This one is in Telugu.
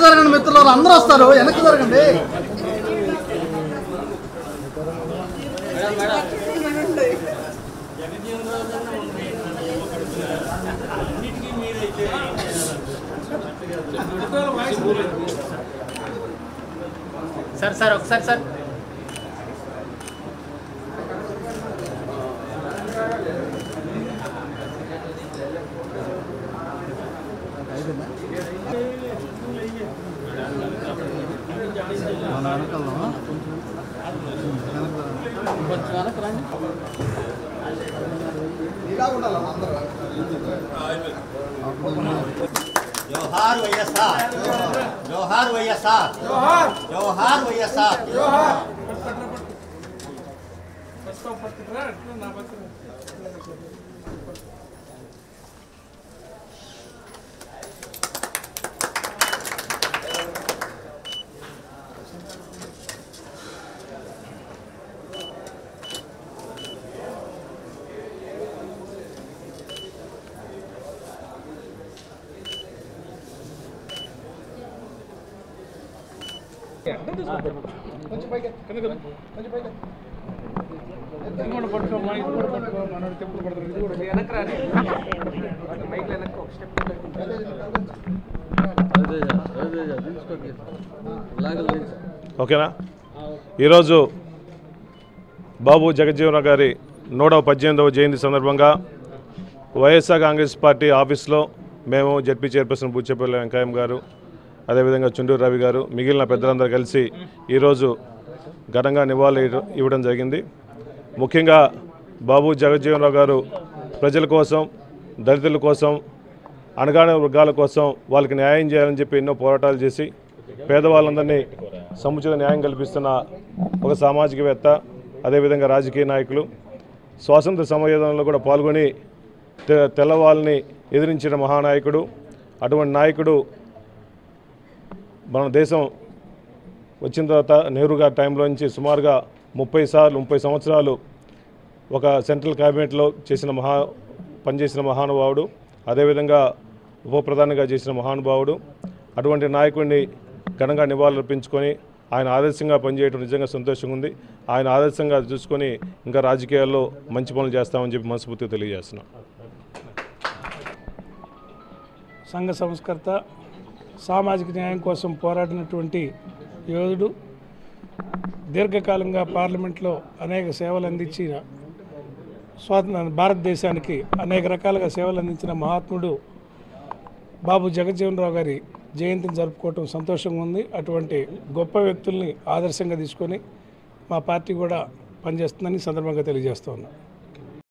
జరగండి మిత్రులు, అందరూ వస్తారు, వెనక్కి జరగండి. సార్ సార్ ఒకసారి సార్ जोहार వైఎస్ఆర్ जोहार వైఎస్ఆర్ जोहार వైఎస్ఆర్ ఓకేనా. ఈరోజు బాబు జగజ్జీవన్ గారి 118వ జయంతి సందర్భంగా వైఎస్ఆర్ కాంగ్రెస్ పార్టీ ఆఫీస్లో మేము జడ్పీ చైర్పర్సన్ బూచేపల్లి వెంకయ్య గారు, అదేవిధంగా చుండూరు రవి గారు, మిగిలిన పెద్దలందరూ కలిసి ఈరోజు ఘనంగా నివాళులు ఇవ్వడం జరిగింది. ముఖ్యంగా బాబు జగజ్జీవన్ గారు ప్రజల కోసం, దళితుల కోసం, అణగారిన వర్గాల కోసం వాళ్ళకి న్యాయం చేయాలని చెప్పి ఎన్నో పోరాటాలు చేసి పేదవాళ్ళందరినీ సముచిత న్యాయం కల్పిస్తున్న ఒక సామాజికవేత్త, అదేవిధంగా రాజకీయ నాయకులు. స్వాతంత్ర సమయంలో కూడా పాల్గొని తెల్లవాళ్ళని ఎదిరించిన మహానాయకుడు. అటువంటి నాయకుడు మన దేశం వచ్చిన తర్వాత నెహ్రూ గారి టైంలో నుంచి సుమారుగా 30 సంవత్సరాలు ఒక సెంట్రల్ క్యాబినెట్లో పనిచేసిన మహానుభావుడు, అదేవిధంగా ఉప ప్రధానిగా చేసిన మహానుభావుడు. అటువంటి నాయకుడిని ఘనంగా నివాళులర్పించుకొని ఆయన ఆదర్శంగా పనిచేయడం నిజంగా సంతోషంగా ఉంది. ఆయన ఆదర్శంగా చూసుకొని ఇంకా రాజకీయాల్లో మంచి పనులు చేస్తామని చెప్పి మనస్ఫూర్తిగా తెలియజేస్తున్నాం. సంఘ సంస్కర్త, సామాజిక న్యాయం కోసం పోరాడినటువంటి యోధుడు, దీర్ఘకాలంగా పార్లమెంట్లో అనేక సేవలు అందించిన భారతదేశానికి అనేక రకాలుగా సేవలు అందించిన మహాత్ముడు బాబు జగజ్జీవన్ రావు గారి జయంతిని జరుపుకోవటం సంతోషంగా ఉంది. అటువంటి గొప్ప వ్యక్తుల్ని ఆదర్శంగా తీసుకొని మా పార్టీ కూడా పనిచేస్తుందని సందర్భంగా తెలియజేస్తూ ఉన్నాం.